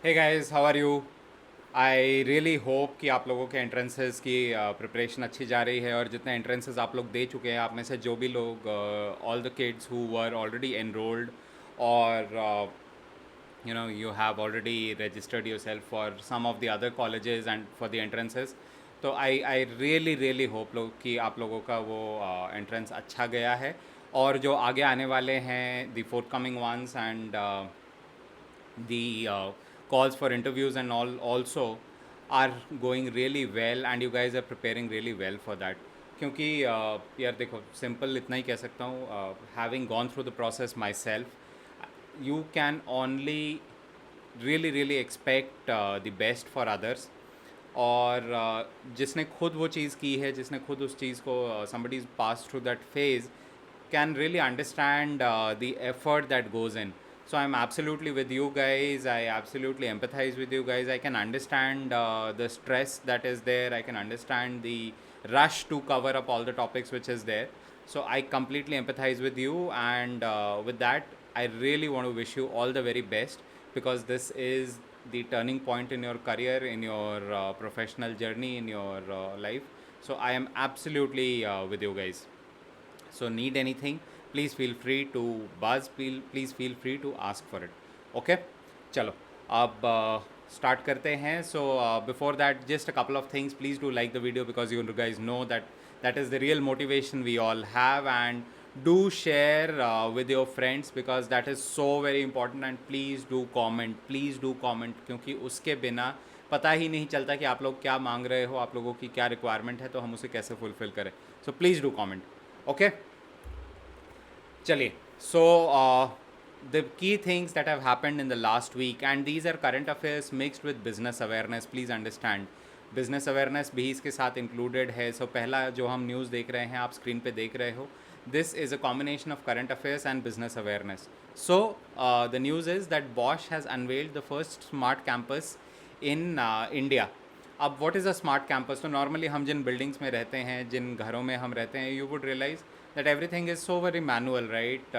Hey guys, how are you? I really hope कि आप लोगों के एंट्रेंसेस की प्रिपरेशन अच्छी जा रही है, और जितने एंट्रेंसेस आप लोग दे चुके हैं, आप में से जो भी लोग all the kids who were already enrolled, और you have already registered yourself for some of the other colleges and for the entrances. तो आई रियली रियली होप लोग कि आप लोगों का वो एंट्रेंस अच्छा गया है, और जो आगे आने वाले हैं the forthcoming ones, and the calls for interviews and all also are going really well, and you guys are preparing really well for that. क्योंकि यार देखो, सिंपल इतना ही कह सकता हूँ, having gone through the process my self, you can only really really expect the best for others. और जिसने खुद वो चीज़ की है, जिसने खुद उस चीज़ को somebody is passed through that phase, can really understand the effort that goes in. So I'm absolutely with you guys. I absolutely empathize with you guys. I can understand the stress that is there. I can understand the rush to cover up all the topics which is there. So I completely empathize with you, and with that, I really want to wish you all the very best, because this is the turning point in your career, in your professional journey, in your life. So I am absolutely with you guys. So need anything, please feel free to buzz, please feel free to ask for it. Okay, चलो अब start करते हैं. So before that, just a couple of things. Please do like the video, because you guys know that is the real motivation we all have, and do share with your friends, because that is so very important. And please do comment, क्योंकि उसके बिना पता ही नहीं चलता कि आप लोग क्या मांग रहे हो, आप लोगों की क्या रिक्वायरमेंट है, तो हम उसे कैसे फुलफिल करें. So please do comment. Okay, चलिए. सो the key things that have happened in the last week, and these are current affairs mixed with business awareness. Please understand, business awareness भी इसके साथ included है. So पहला जो हम news देख रहे हैं, आप स्क्रीन पे देख रहे हो, this is a combination of current affairs and business awareness. So the news is that Bosch has unveiled the first smart campus in India. अब what is a smart campus? तो नॉर्मली हम जिन buildings में रहते हैं, जिन घरों में हम रहते हैं, you would realise that everything is so very manual, right?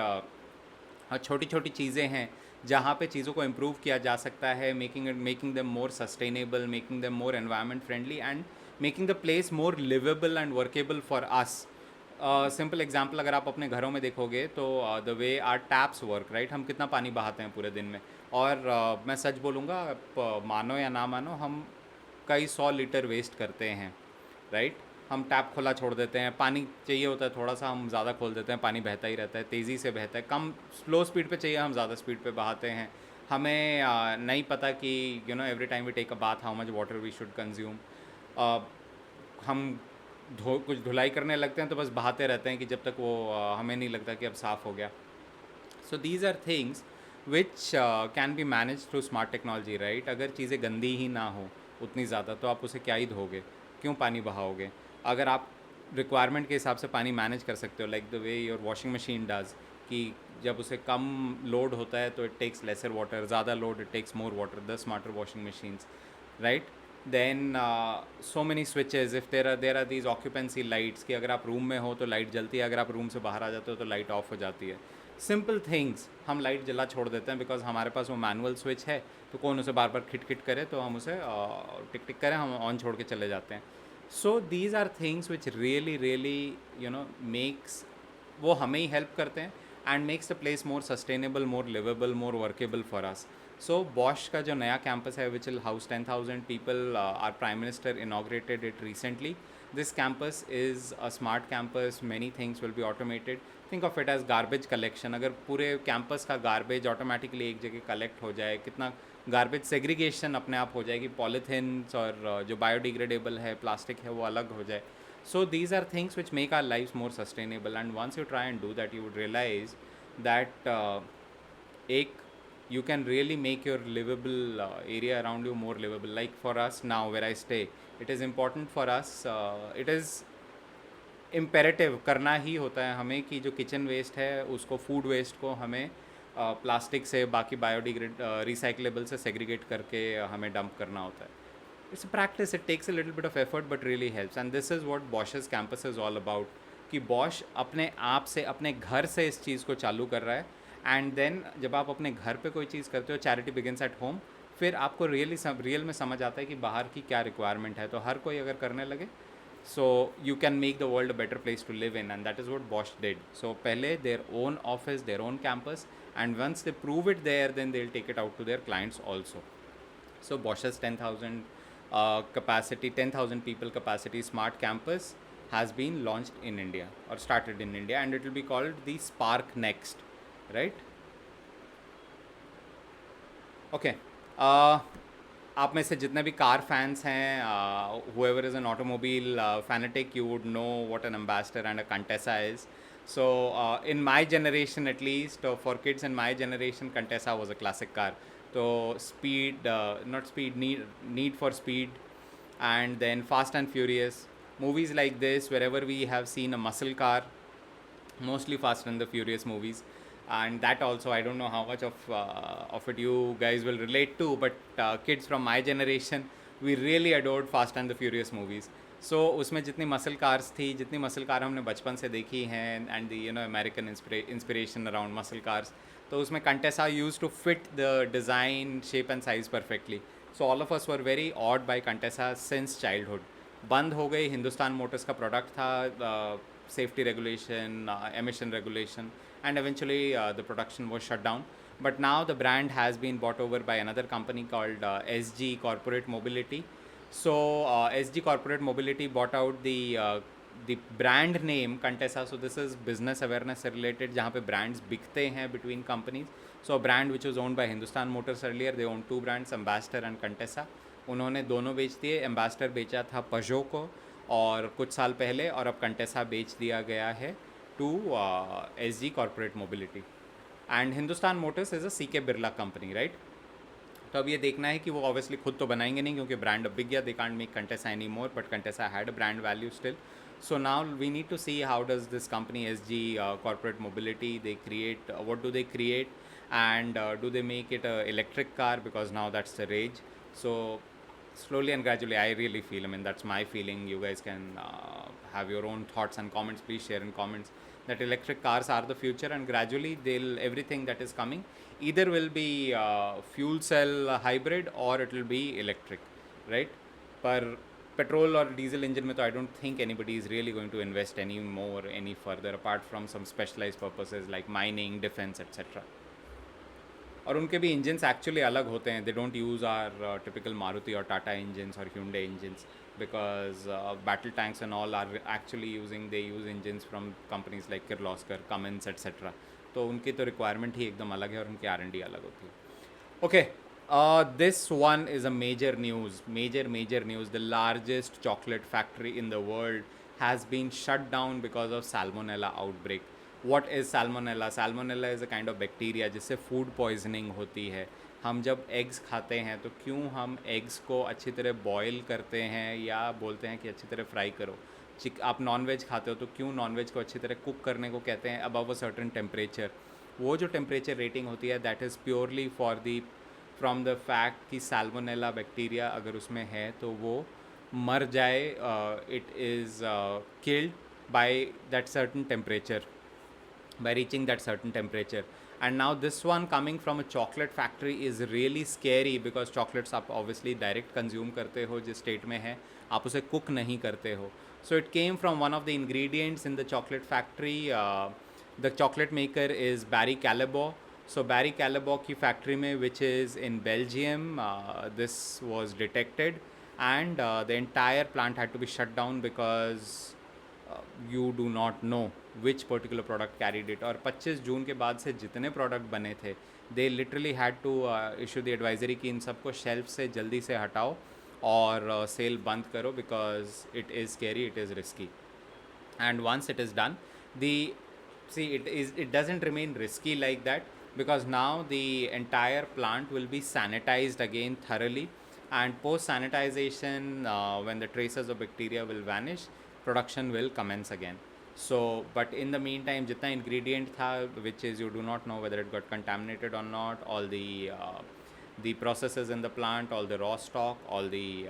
छोटी छोटी चीज़ें हैं जहाँ पे चीज़ों को इम्प्रूव किया जा सकता है, making them more sustainable, making them more environment friendly, and making the place more liveable and workable for us. Simple example अगर आप अपने घरों में देखोगे, तो the way our taps work, right? हम कितना पानी बहाते हैं पूरे दिन में, और मैं सच बोलूँगा, आप मानो या ना मानो, हम कई 100 लीटर वेस्ट करते हैं, राइट? हम टैप खुला छोड़ देते हैं, पानी चाहिए होता है थोड़ा सा, हम ज़्यादा खोल देते हैं, पानी बहता ही रहता है, तेज़ी से बहता है. कम स्लो स्पीड पे चाहिए, हम ज़्यादा स्पीड पे बहाते हैं. हमें नहीं पता कि every time we take a bath how much water we should consume. हम कुछ धुलाई करने लगते हैं तो बस बहाते रहते हैं कि जब तक वो हमें नहीं लगता कि अब साफ़ हो गया. So these are things which can be manage through smart technology, right? अगर चीज़ें गंदी ही ना हो उतनी ज़्यादा, तो आप उसे क्या ही धोगे, क्यों पानी बहाओगे? अगर आप रिक्वायरमेंट के हिसाब से पानी मैनेज कर सकते हो, like the way your washing machine does, कि जब उसे कम लोड होता है तो इट टेक्स लेसर वाटर, ज़्यादा load it takes more water, the smarter washing machines, right? Then so many switches, if there are these occupancy lights, कि अगर आप रूम में हो तो लाइट जलती है, अगर आप रूम से बाहर आ जाते हो तो लाइट ऑफ हो जाती है. सिंपल थिंग्स, हम लाइट जला छोड़ देते हैं बिकॉज हमारे पास वो मैनुअल स्विच है, तो कौन उसे बार बार खिट खिट करे, तो हम उसे टिक टिक करें, हम ऑन छोड़ के चले जाते हैं. So these are things which really really makes, वो हमें ही हेल्प करते हैं, and makes the place more sustainable, more liveable, more workable for us. So Bosch का जो नया कैंपस है, which will house 10,000 people, our prime minister inaugurated it recently. This campus is a smart campus. Many things will be automated. Think of it as garbage collection. अगर पूरे campus का garbage automatically एक जगह collect हो जाए, कितना garbage segregation अपने आप हो जाएगी, पॉलीथिन्स और जो बायोडिग्रेडेबल है, प्लास्टिक है, वो अलग हो जाए. So these are things which make our life more sustainable, and once you try and do that, you would realise that एक you can really make your livable area around you more livable. Like for us now, where I stay, it is important for us, it is imperative करना ही होता है हमें, कि जो kitchen waste है उसको, food waste को हमें प्लास्टिक से, बाकी बायोडिग्रेड रिसाइकलेबल से सेग्रीगेट करके हमें डंप करना होता है. It's a practice, it takes a little bit of effort, but really helps, and this is what Bosch's campus is all about. कि बॉश अपने आप से, अपने घर से इस चीज़ को चालू कर रहा है, एंड देन जब आप अपने घर पे कोई चीज़ करते हो, चैरिटी बिगिंस एट होम, फिर आपको रियल में समझ आता है कि बाहर की क्या रिक्वायरमेंट है, तो हर कोई अगर करने लगे, so you can make the world a better place to live in, and that is what Bosch did. So pehle their own office, their own campus, and once they prove it there, then they'll take it out to their clients also. So Bosch's 10,000 capacity, 10,000 people capacity smart campus has been launched in India or started in India, and it will be called the Spark Next, right? Okay, आप में से जितने भी car fans हैं, whoever is an automobile fanatic, you would know what an ambassador and a Contessa is. So in my generation at least, for kids in my generation, Contessa was a classic car. So speed, not speed, need for speed, and then Fast and Furious movies like this, wherever we have seen a muscle car, mostly Fast and the Furious movies, and that also I don't know how much of it you guys will relate to, but kids from my generation, we really adored Fast and the Furious movies. So उसमें जितनी muscle cars थी, जितनी muscle car हमने बचपन से देखी हैं, and the American inspiration around muscle cars, तो उसमें Contessa used to fit the design, shape and size perfectly. So all of us were very odd by Contessa since childhood. बंद हो गई, हिंदुस्तान मोटर्स का प्रोडक्ट था, safety regulation, emission regulation, and eventually the production was shut down. But now the brand has been bought over by another company called SG Corporate Mobility. So SG Corporate Mobility bought out the brand name Contessa. So this is business awareness related, जहाँ पे brands बिकते हैं between companies. So a brand which was owned by Hindustan Motors earlier, they owned two brands, Ambassador and Contessa. उन्होंने दोनों बेच दिए. Ambassador बेचा था पजो को और कुछ साल पहले, और अब कंटेसा बेच दिया गया है to S G corporate mobility. And Hindustan Motors is a C K Birla company, right? तो अब ये देखना है कि वो ऑब्वियसली खुद तो बनाएंगे नहीं, क्योंकि ब्रांड अब बिक गया. They can't make Contessa any more, but Contessa had a brand value still. So now we need to see how does this company SG Corporate Mobility, they create, what do they create, and do they make it a electric car, because now that's the rage. So slowly and gradually, I really feel, I mean that's my feeling, you guys can have your own thoughts and comments, please share in comments, that electric cars are the future, and gradually they'll, everything that is coming either will be fuel cell hybrid or it will be electric, right? पर petrol और diesel engine में तो I don't think anybody is really going to invest any more any further apart from some specialized purposes like mining, defense, etc. और उनके भी engines actually अलग होते हैं. They don't use our typical Maruti और Tata engines और Hyundai engines, because battle tanks and all are actually using, they use engines from companies like Kirloskar, Cummins etcetera. तो उनकी तो रिक्वायरमेंट ही एकदम अलग है और उनकी R&D अलग होती है. Okay, this one is a major news. The largest chocolate factory in the world has been shut down because of salmonella outbreak. What is salmonella? Salmonella is a kind of bacteria जिससे food poisoning होती है. हम जब eggs खाते हैं तो क्यों हम eggs को अच्छी तरह boil करते हैं या बोलते हैं कि अच्छी तरह fry करो. आप नॉन वेज खाते हो तो क्यों नॉन वेज को अच्छी तरह कुक करने को कहते हैं above a certain temperature. वो जो टेम्परेचर रेटिंग होती है, that is purely for the from the fact कि सैल्मोनेला बैक्टीरिया अगर उसमें है तो वो मर जाए. It is killed by that certain temperature, by reaching that certain temperature. And now this one coming from a chocolate factory is really scary, because chocolates आप obviously direct consume करते हो जिस state में है, आप उसे cook नहीं करते हो. So it came from one of the ingredients in the chocolate factory. The chocolate maker is Barry Callebaut. So Barry Callebaut की factory में, which is in Belgium, this was detected, and the entire plant had to be shut down because you do not know which particular product carried it. और 25 जून के बाद से जितने product बने थे, they literally had to issue the advisory कि इन सबको shelf से जल्दी से हटाओ और सेल बंद करो, because it is scary, it is risky. And once it is done, it doesn't remain risky like that, because now the entire plant will be sanitized again thoroughly, and post sanitization, when the traces of bacteria will vanish, production will commence again. So but in the meantime, jitna ingredient tha, which is you do not know whether it got contaminated or not, all the processes in the plant, all the raw stock, all the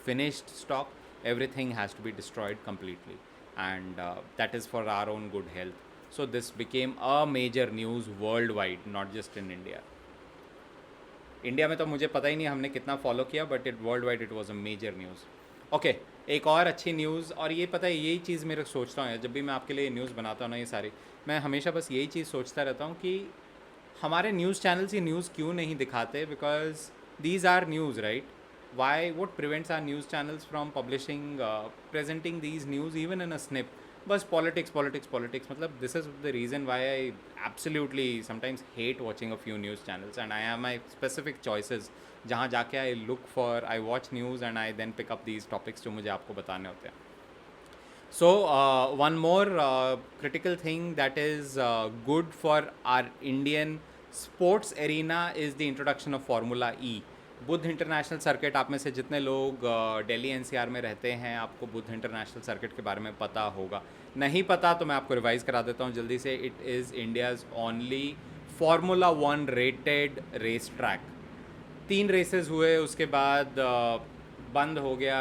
finished stock, everything has to be destroyed completely, and that is for our own good health. So this became a major news worldwide, not just in India. India में तो मुझे पता ही नहीं हमने कितना follow किया, but it worldwide it was a major news. Okay, एक और अच्छी न्यूज़, और ये पता है यही चीज़ मेरे सोचता हूँ जब भी मैं आपके लिए न्यूज़ बनाता हूँ ना, ये सारी मैं हमेशा बस यही चीज़ सोचता रहता हूँ कि हमारे न्यूज़ चैनल्स ये न्यूज़ क्यों नहीं दिखाते, because these are news, right? Why would prevents our news channels from publishing presenting these news even in a snip? बस पॉलिटिक्स पॉलिटिक्स पॉलिटिक्स, मतलब this is the reason why I absolutely sometimes hate watching a few news channels, and I have my specific choices जहाँ जाके I look for, I watch news and I then pick up these topics जो मुझे आपको बताने होते हैं. So, one more critical thing that is good for our Indian sports arena is the introduction of Formula E. Buddha international circuit, आप में से जितने लोग दिल्ली एनसीआर में रहते हैं आपको बुद्ध इंटरनेशनल सर्किट के बारे में पता होगा. नहीं पता तो मैं आपको रिवाइज करा देता हूँ जल्दी से. It is India's only formula one rated race track. 3 races हुए, उसके बाद बंद हो गया.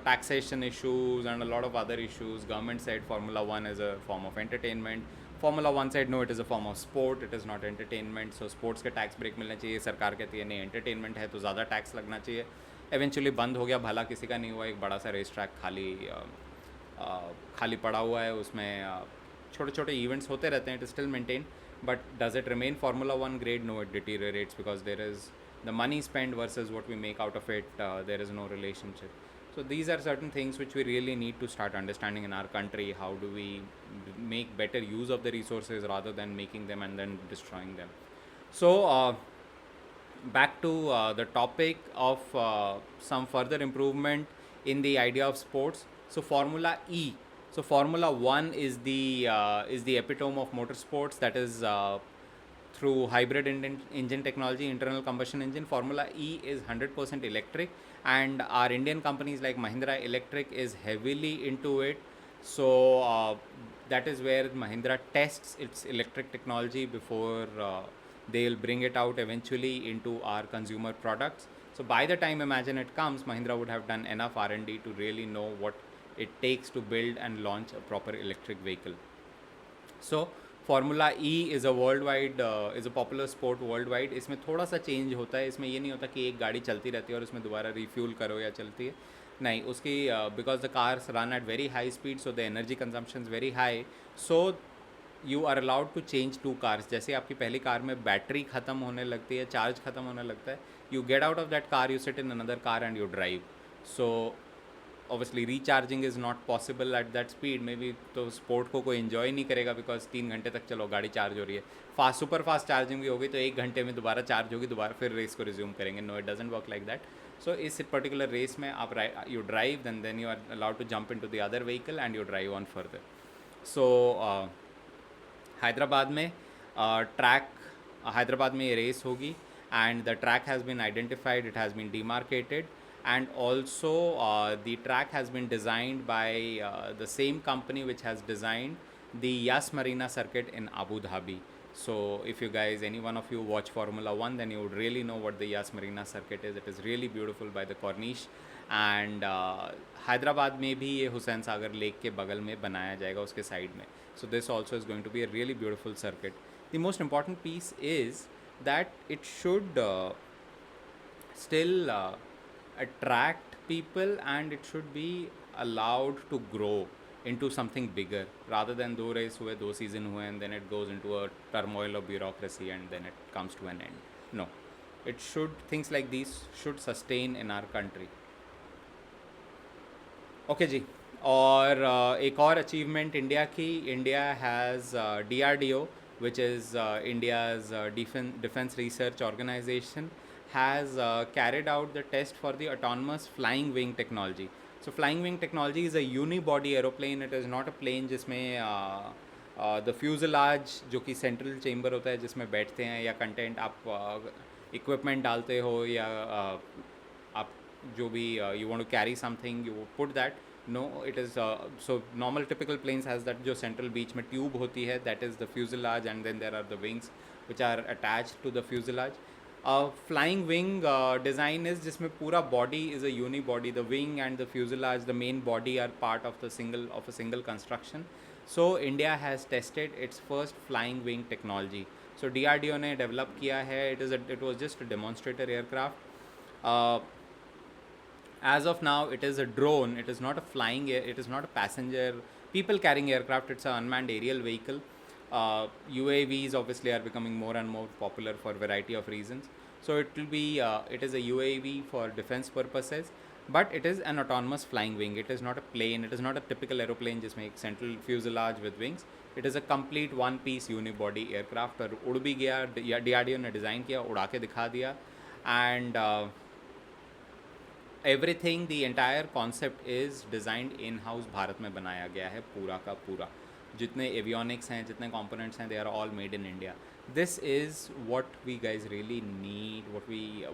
Taxation issues and a lot of other issues. Government said Formula 1 is a form of entertainment. Formula 1 said no, it is a form of sport, it is not entertainment. So sports के tax break मिलना चाहिए. सरकार कहती है नहीं, entertainment है तो ज़्यादा टैक्स लगना चाहिए. एवेंचुअली बंद हो गया, भला किसी का नहीं हुआ. एक बड़ा सा रेस ट्रैक खाली पड़ा हुआ है. उसमें छोटे छोटे इवेंट्स होते रहते हैं. It is still maintain, but does it remain formula one grade? No, it deteriorates because there is the money spent versus what we make out of it, there is no relationship. So these are certain things which we really need to start understanding in our country. How do we make better use of the resources rather than making them and then destroying them? So back to the topic of some further improvement in the idea of sports. So Formula E, so Formula 1 is the epitome of motorsports. That is through hybrid engine technology, internal combustion engine. Formula E is 100% electric, and our Indian companies like Mahindra Electric is heavily into it. So that is where Mahindra tests its electric technology before they'll bring it out eventually into our consumer products. So by the time, imagine, it comes, Mahindra would have done enough R&D to really know what it takes to build and launch a proper electric vehicle. So formula E is a world wide, is a popular sport world wide. इसमें थोड़ा सा change होता है. इसमें ये नहीं होता कि एक गाड़ी चलती रहती है और उसमें दोबारा रिफ्यूल करो या चलती है. नहीं, उसकी because the cars run at very high speed, so the energy consumption is very high. So you are allowed to change 2 cars. जैसे आपकी पहली कार में बैटरी ख़त्म होने लगती है, चार्ज ख़त्म होने लगता है, you get out of that car, you sit in another car and you drive. So obviously recharging is not possible at that speed. May be तो स्पोर्ट को कोई इन्जॉय नहीं करेगा, बिकॉज 3 घंटे तक चलो गाड़ी चार्ज हो रही है. सुपर फास्ट चार्जिंग भी होगी तो 1 घंटे में दोबारा चार्ज होगी, दोबारा फिर रेस को रिज्यूम करेंगे. No, it doesn't work like that. So इस पर्टिकुलर रेस में आप you drive, then you are allowed to jump in to the other vehicle and you drive on further. So Hyderabad में track, Hyderabad में ये race होगी, and the track has been identified, it has been demarcated, and also the track has been designed by the same company which has designed the Yas Marina circuit in Abu Dhabi. So if you guys, any one of you watch Formula 1, then you would really know what the Yas Marina circuit is. It is really beautiful by the Corniche, and Hyderabad में भी ये Hussain Sagar lake के बगल में बनाया जाएगा उसके side में. So this also is going to be a really beautiful circuit. The most important piece is that it should still attract people, and it should be allowed to grow into something bigger rather than 2 race हुए, 2 season हुए, and then it goes into a turmoil of bureaucracy and then it comes to an end. No, it should, things like these should sustain in our country. Okay जी. और एक और achievement India की, India has DRDO, which is India's defense research organization, has carried out the test for the autonomous flying wing technology. So flying wing technology is a unibody aeroplane. It is not a plane जिसमें the fuselage, जो कि central chamber होता है जिसमें बैठते हैं, या content आप इक्विपमेंट डालते हो, या आप जो भी you want to carry something, you put that. No, it is so normal typical planes has that जो central बीच में tube होती है, that is the fuselage, and then there are the wings which are attached to the fuselage. Flying wing design is जिसमें पूरा body is a unibody. The wing and the fuselage, the main body, are part of a single construction. So India has tested its first flying wing technology. So DRDO ने develop किया है. It was just a demonstrator aircraft. As of now, it is a drone. It is not a flying it is not a passenger people carrying aircraft. It's an unmanned aerial vehicle. UAVs obviously are becoming more and more popular for a variety of reasons. So it is a UAV for defense purposes, but it is an autonomous flying wing. It is not a plane. It is not a typical aeroplane जिसमें एक central fuselage with wings. It is a complete one piece unibody aircraft. और उड़ भी गया. DRDO ने design किया, उड़ा के दिखा दिया. And everything the entire concept is designed in house. Bharat में बनाया गया है पूरा का पूरा. जितने एवियोनिक्स हैं, जितने कंपोनेंट्स हैं, they are all made in India. This is what we guys really need,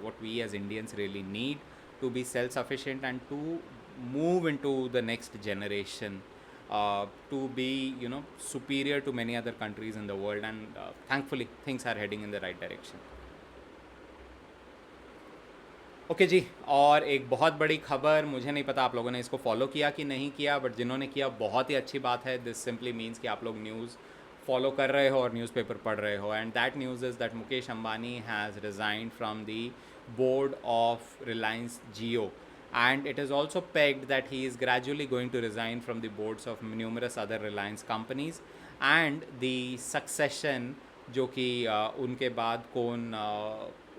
what we as Indians really need to be self-sufficient and to move into the next generation, to be superior to many other countries in the world. And thankfully things are heading in the right direction. Okay जी. और एक बहुत बड़ी खबर, मुझे नहीं पता आप लोगों ने इसको फॉलो किया कि नहीं किया, बट जिन्होंने किया बहुत ही अच्छी बात है. दिस सिंपली मीन्स कि आप लोग न्यूज़ फॉलो कर रहे हो और न्यूज़पेपर पढ़ रहे हो. And that news is that Mukesh Ambani has resigned from the board of Reliance Jio. And it is also pegged that he is gradually going to resign from the boards of numerous other Reliance companies. And the succession, जो कि उनके बाद कौन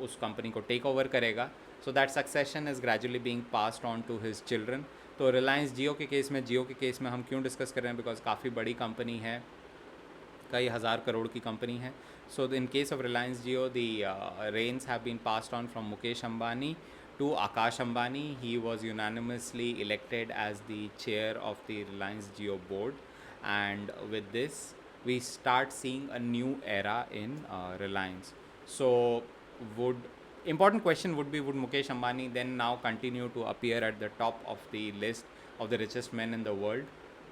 उस company को take over करेगा, so that succession is gradually being passed on to his children. तो रिलायंस जियो के केस में हम क्यों डिस्कस कर रहे हैं, बिकॉज काफ़ी बड़ी कंपनी है, कई हज़ार करोड़ की कंपनी है. So in case of Reliance Jio the reins have been passed on from Mukesh Ambani to Akash Ambani. He was unanimously elected as the chair of the Reliance Jio board, and with this we start seeing a new era in Reliance. So important question would be, would Mukesh Ambani then now continue to appear at the top of the list of the richest men in the world?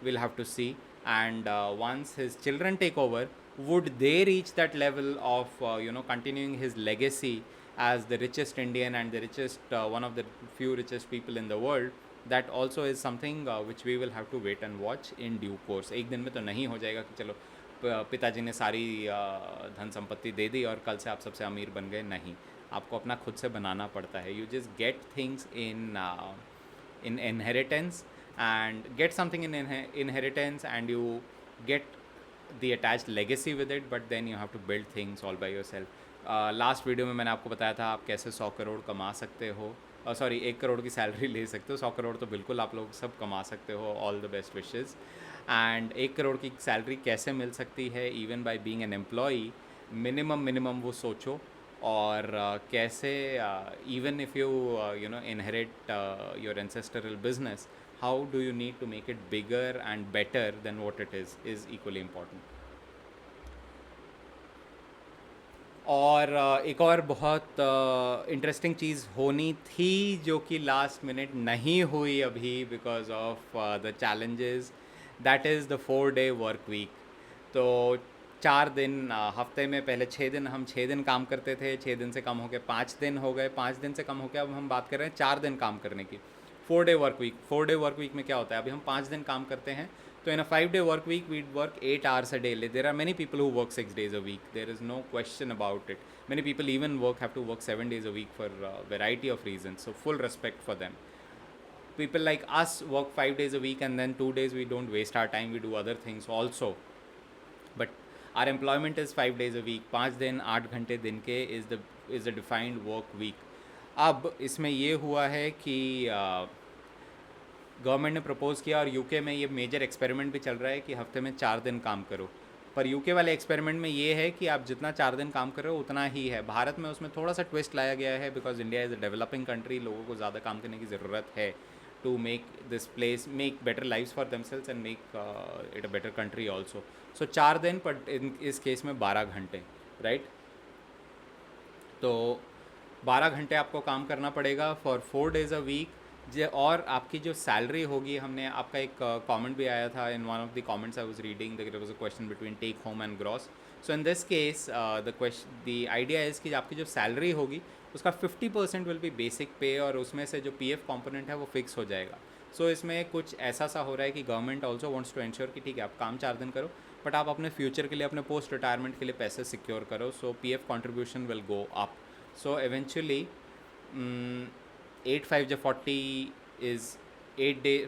We'll have to see. And once his children take over, would they reach that level of continuing his legacy as the richest Indian and the richest one of the few richest people in the world? That also is something which we will have to wait and watch in due course. एक दिन में तो नहीं हो जाएगा कि चलो पिताजी ने सारी धन संपत्ति दे दी और कल से आप सबसे अमीर बन गए. नहीं, आपको अपना खुद से बनाना पड़ता है. You just get things in inheritance and get something in inheritance, and you get the attached legacy with it, but then you have to build things all by yourself. Last video में मैंने आपको बताया था आप कैसे 100 करोड़ कमा सकते हो, 1 करोड़ की सैलरी ले सकते हो. 100 करोड़ तो बिल्कुल आप लोग सब कमा सकते हो. All the best wishes. And 1 crore की सैलरी कैसे मिल सकती है even by being an employee, minimum वो सोचो. और कैसे even if you inherit your ancestral business, how do you need to make it bigger and better than what it is equally important. और एक और बहुत इंटरेस्टिंग चीज़ होनी थी जो कि लास्ट मिनट नहीं हुई अभी because of the challenges. That is the 4-day work week. तो 4 दिन हफ्ते में पहले 6 दिन हम 6 दिन काम करते थे, 6 दिन से कम हो गए 5 दिन हो गए, 5 दिन से कम हो गया अब हम बात कर रहे हैं 4 दिन काम करने की. 4-day work week. 4-day work week में क्या होता है, अभी हम 5 दिन काम करते हैं तो in a 5-day work week we work 8 hours a day. There are many people who work 6 days a week. There is no question about it. Many people even have to work 7 days a week for a variety of reasons. So full respect for them. People like us work 5 days a week and then 2 days we don't waste our time. We do other things also. But our employment is 5 days a week. 5 दिन 8 घंटे दिन के is the defined work week. अब इसमें ये हुआ है कि गवर्नमेंट ने प्रपोज़ किया और यूके में ये मेजर एक्सपेरिमेंट भी चल रहा है कि हफ्ते में 4 दिन काम करो. पर यूके वाले एक्सपेरिमेंट में ये है कि आप जितना 4 दिन काम कर रहे हो उतना ही है. भारत में उसमें थोड़ा सा ट्विस्ट लाया गया है because India is a developing country. लोगों को ज़्यादा काम करने की ज़रूरत है to make this place make better lifes for themselves and make it a better country also. So 4 दिन, बट इस केस में 12 घंटे, राइट. तो 12 घंटे आपको काम करना पड़ेगा फॉर 4 days अ वीक. और आपकी जो सैलरी होगी, हमने आपका एक कमेंट भी आया था in one of the comments I was reading, there was a question between take home and gross. So in this case the idea is कि आपकी जो सैलरी होगी उसका 50% विल बी बेसिक पे और उसमें से जो पीएफ कंपोनेंट है वो फिक्स हो जाएगा. सो इसमें कुछ ऐसा सा हो रहा है कि government also wants to ensure कि ठीक है आप काम 4 दिन करो बट आप अपने फ्यूचर के लिए, अपने पोस्ट रिटायरमेंट के लिए पैसे सिक्योर करो, so PF contribution will go up. So eventually 8 5 is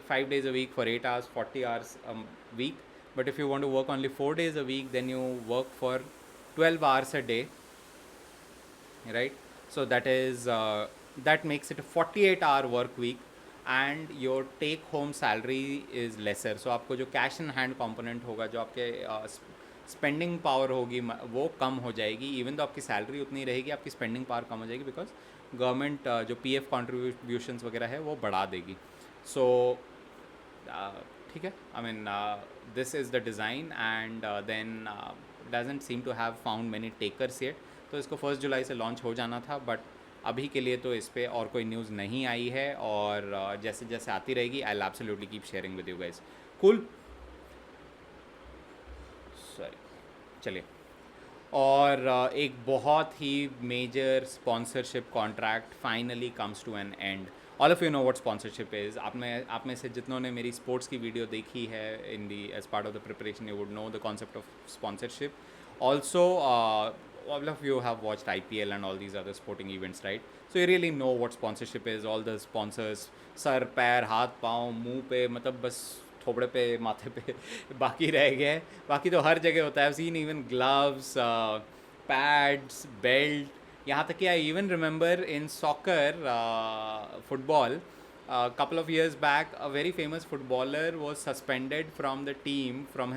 5 days a week for 8 hours, 40 hours a week. But if you want to work only 4 days a week, then you work for 12 hours a day, right? So that makes it a 48-hour work week, and your take home salary is lesser. So आपको जो cash in hand component होगा, जो आपके spending power होगी, वो कम हो जाएगी. Even तो आपकी सैलरी उतनी रहेगी, आपकी स्पेंडिंग पावर कम हो जाएगी, बिकॉज गवर्नमेंट जो पीएफ कॉन्ट्रीब्यूशंस वगैरह है वो बढ़ा देगी. सो ठीक है, I mean this is the design, and then doesn't seem to have found many takers yet. तो इसको 1 जुलाई से लॉन्च हो जाना था, बट अभी के लिए तो इस पर और कोई न्यूज़ नहीं आई है, और जैसे जैसे आती रहेगी I will absolutely keep sharing with you guys. Cool, sorry, चलिए. और एक बहुत ही major sponsorship contract finally comes to an end. All of you know what sponsorship is. आप में से जितनों ने मेरी स्पोर्ट्स की वीडियो देखी है in the age part of the preparation, you would know the concept of sponsorship. Also all of you have watched IPL and all these other sporting events, right? So you really know what sponsorship is. All the sponsors, sir पैर हाथ पाँव मुंह पे, मतलब बस थोबड़े पे माथे पे बाकी रह गए. बाकी तो हर जगह होता है. I've seen even gloves, pads, belt. यहाँ तक कि I even remember in soccer, football, a couple of years back, a very famous footballer was suspended from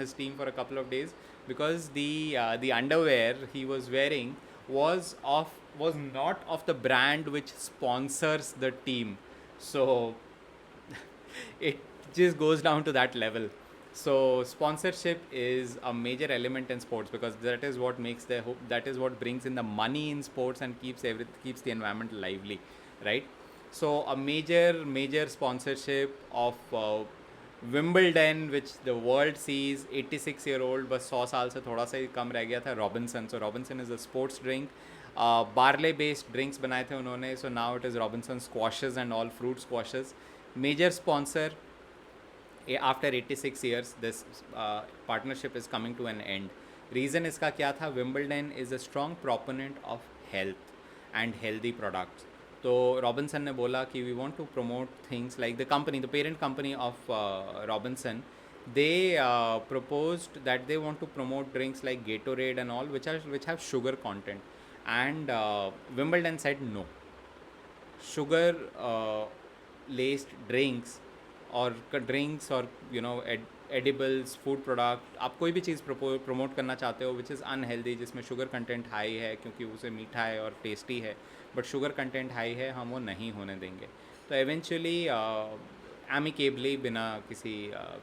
his team for a couple of days, because the underwear he was wearing was not of the brand which sponsors the team. So it just goes down to that level. So sponsorship is a major element in sports, because that is what brings in the money in sports and keeps the environment lively, right? So a major sponsorship of Wimbledon, which the world sees, 86-year-old, बस 100 साल से थोड़ा सा ही कम रह गया था, Robinson. So Robinson is a sports drink. Barley based drinks बनाए थे उन्होंने. So now it is Robinson squashes and all fruit squashes. Major sponsor. After 86 years, this partnership is coming to an end. Reason इसका क्या था? Wimbledon is a strong proponent of health and healthy products. तो Robinson ने बोला कि we want to promote things like the parent company of Robinson, they proposed that they want to promote drinks like Gatorade and all, which have sugar content, and Wimbledon said no. Sugar laced drinks or edibles, food product, आप कोई भी चीज़ promote करना चाहते हो which is unhealthy, जिसमें sugar content high है, क्योंकि उसे मीठा है और टेस्टी है, बट शुगर कंटेंट हाई है, हम वो नहीं होने देंगे. तो एवेंचुअली एमिकेबली, बिना किसी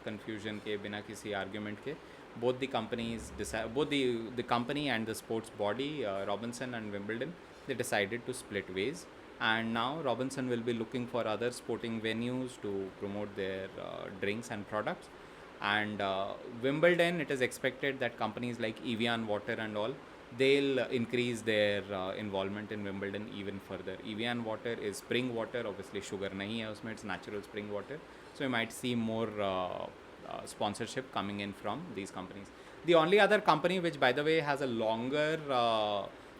कन्फ्यूजन के, बिना किसी आर्ग्यूमेंट के, both the companies both the company and the sports body, Robinson and Wimbledon, they decided to split ways. And now Robinson will be looking for other sporting venues to promote their drinks and products. And Wimbledon, it is expected that companies like Evian Water and all, they'll increase their involvement in Wimbledon even further. Evian Water is spring water, obviously sugar nahi hai usme, it's natural spring water, so you might see more sponsorship coming in from these companies. The only other company which, by the way, has a longer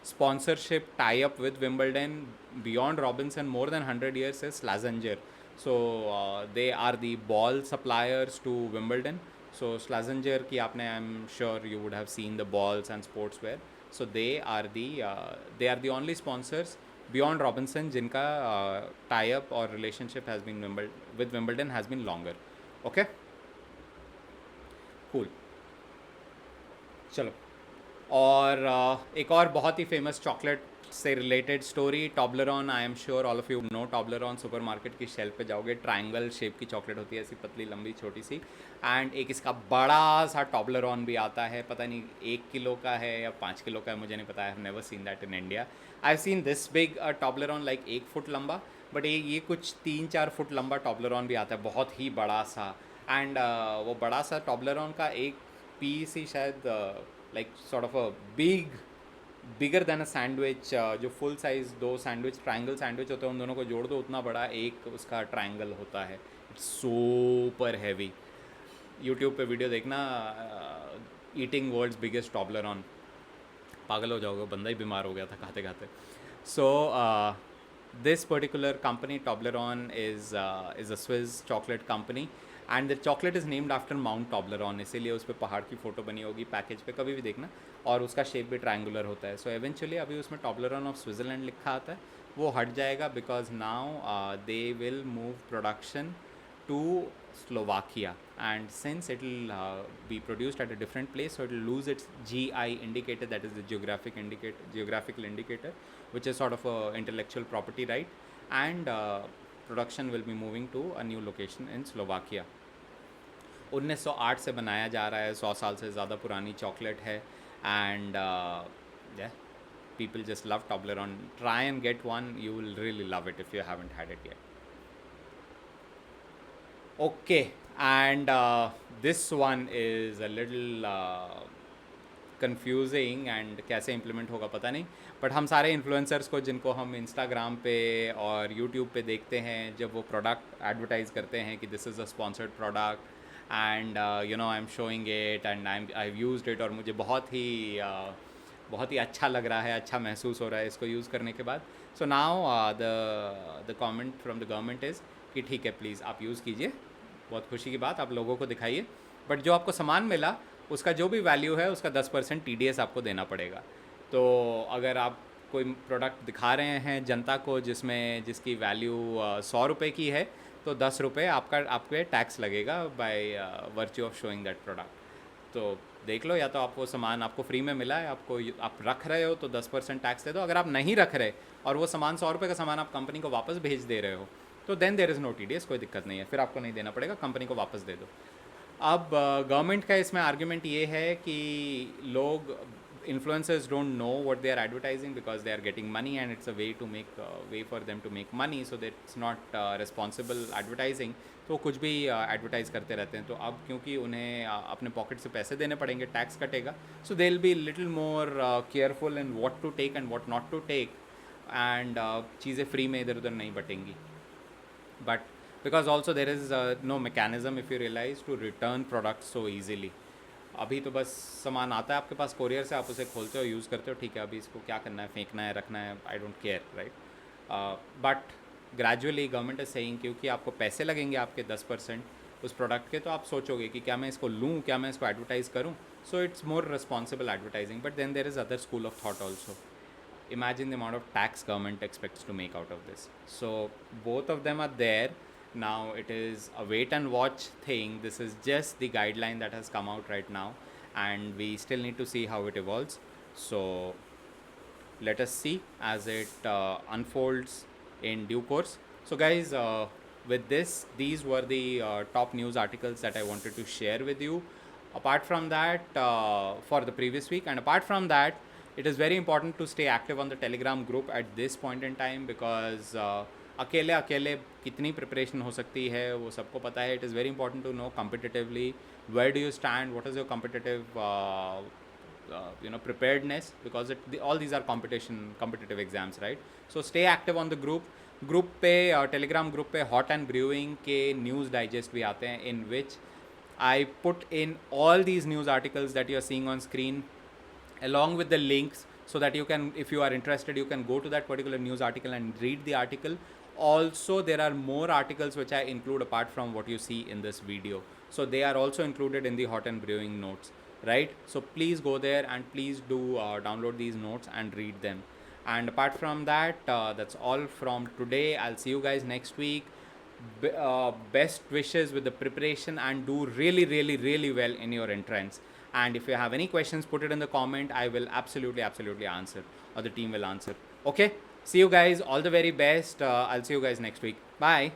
sponsorship tie-up with Wimbledon beyond Robinson, more than 100 years, is Slazenger. So they are the ball suppliers to Wimbledon. So Slazenger ki aapne, I'm sure you would have seen the balls and sportswear. So they are the only sponsors beyond Robinson jinka tie-up or relationship has been with Wimbledon has been longer. Okay, cool. चलो, और एक और बहुत ही famous chocolate से related story, Toblerone. I am sure all of you know Toblerone. Supermarket की shelf पे जाओगे, ट्रायंगल शेप की चॉकलेट होती है, ऐसी पतली लंबी छोटी सी. एंड एक इसका बड़ा सा टॉबलरॉन भी आता है, पता नहीं 1 किलो का है या 5 किलो का है, मुझे नहीं पता. I have never seen that in India. I have seen this big Toblerone, like 1 foot लंबा, बट ये कुछ 3-4 फुट लंबा टॉबलरॉन भी आता है, बहुत ही बड़ा सा. एंड वो बड़ा सा टॉबलरॉन का एक पीस ही शायद like sort of a bigger than a sandwich, जो full size 2 sandwich, triangle sandwich होते हैं, उन दोनों को जोड़ दो, उतना बड़ा एक उसका ट्रायंगल होता है. It's super heavy. यूट्यूब पे वीडियो देखना, ईटिंग वर्ल्ड्स बिगेस्ट टॉबलरॉन. पागल हो जाओगे, बंदा ही बीमार हो गया था खाते खाते. सो this particular company Toblerone is a Swiss chocolate company and the chocolate is named after Mount Toblerone, इसीलिए उस पर पहाड़ की फ़ोटो बनी होगी पैकेज पे, कभी भी देखना. और उसका शेप भी ट्रायंगुलर होता है. सो एवेंचुअली अभी उसमें Toblerone ऑफ स्विट्ज़रलैंड लिखा आता है, वो हट जाएगा because now they will move production to Slovakia, and since it will be produced at a different place, so it will lose its GI indicator, that is the geographical indicator, which is sort of a intellectual property right, and production will be moving to a new location in Slovakia. 1908 से बनाया जा रहा है, 100 साल से ज़्यादा पुरानी chocolate है. And people just love Toblerone. Try and get one, you will really love it if you haven't had it yet. Okay, and this one is a little confusing and कैसे implement होगा पता नहीं, but हम सारे influencers को जिनको हम Instagram पे और यूट्यूब पे देखते हैं, जब वो प्रोडक्ट एडवर्टाइज करते हैं कि this is a sponsored product and you know I am showing it and I have used it, और मुझे बहुत ही अच्छा लग रहा है, अच्छा महसूस हो रहा है इसको यूज़ करने के बाद. So now the comment from the government is कि ठीक है प्लीज़ आप यूज़ कीजिए, बहुत खुशी की बात, आप लोगों को दिखाइए, बट जो आपको सामान मिला उसका जो भी वैल्यू है उसका 10% TDS आपको देना पड़ेगा. तो अगर आप कोई प्रोडक्ट दिखा रहे हैं जनता को जिसकी वैल्यू 100 रुपये की है, तो 10 रुपये आपके टैक्स लगेगा by virtue of showing that product. तो देख लो, या तो आप वो सामान आपको फ्री में मिला है, आप रख रहे हो तो 10% टैक्स दे दो. अगर आप नहीं रख रहे और वो सामान 100 रुपये का सामान आप कंपनी को वापस भेज दे रहे हो, तो then there is no TDS, कोई दिक्कत नहीं है, फिर आपको नहीं देना पड़ेगा, कंपनी को वापस दे दो. अब गवर्नमेंट का इसमें आर्ग्यूमेंट ये है कि लोग influencers don't know what they are advertising because they are getting money and it's a way for them to make money, so that's not responsible advertising. तो कुछ भी एडवर्टाइज करते रहते हैं. तो अब क्योंकि उन्हें अपने पॉकेट से पैसे देने पड़ेंगे, टैक्स कटेगा, so they will be little more careful in what to take and what not to take, and चीज़ें फ्री में इधर उधर नहीं बटेंगी. But because also there is no mechanism, if you realize, to return products so easily. अभी तो बस सामान आता है आपके पास कोरियर से, आप उसे खोलते हो, यूज़ करते हो, ठीक है, अभी इसको क्या करना है, फेंकना है, रखना है, I don't care, right. But gradually government is saying क्योंकि आपको पैसे लगेंगे आपके 10% उस प्रोडक्ट के, तो आप सोचोगे कि क्या मैं इसको लूँ, क्या मैं इसको एडवर्टाइज़ करूँ. So it's more responsible advertising. But then there is other school of thought also. Imagine the amount of tax government expects to make out of this. So both of them are there. Now it is a wait and watch thing. This is just the guideline that has come out right now, and we still need to see how it evolves. So let us see as it unfolds in due course. So guys, with this, these were the top news articles that I wanted to share with you. Apart from that, for the previous week, and apart from that, it is very important to stay active on the Telegram group at this point in time, because अकेले कितनी preparation हो सकती है वो सबको पता है. It is very important to know competitively where do you stand, what is your competitive preparedness, because all these are competitive exams, right? So stay active on the group पे टेलीग्राम ग्रुप पे hot and brewing के news digest भी आते हैं, in which I put in all these news articles that you are seeing on screen along with the links, so that you can, if you are interested, you can go to that particular news article and read the article. Also there are more articles which I include apart from what you see in this video, so they are also included in the hot and brewing notes, right? So please go there and please do download these notes and read them. And apart from that, that's all from today. I'll see you guys next week. Best wishes with the preparation, and do really well in your entrance. And if you have any questions, put it in the comment. I will absolutely answer, or the team will answer. Okay, see you guys, all the very best. I'll see you guys next week. Bye.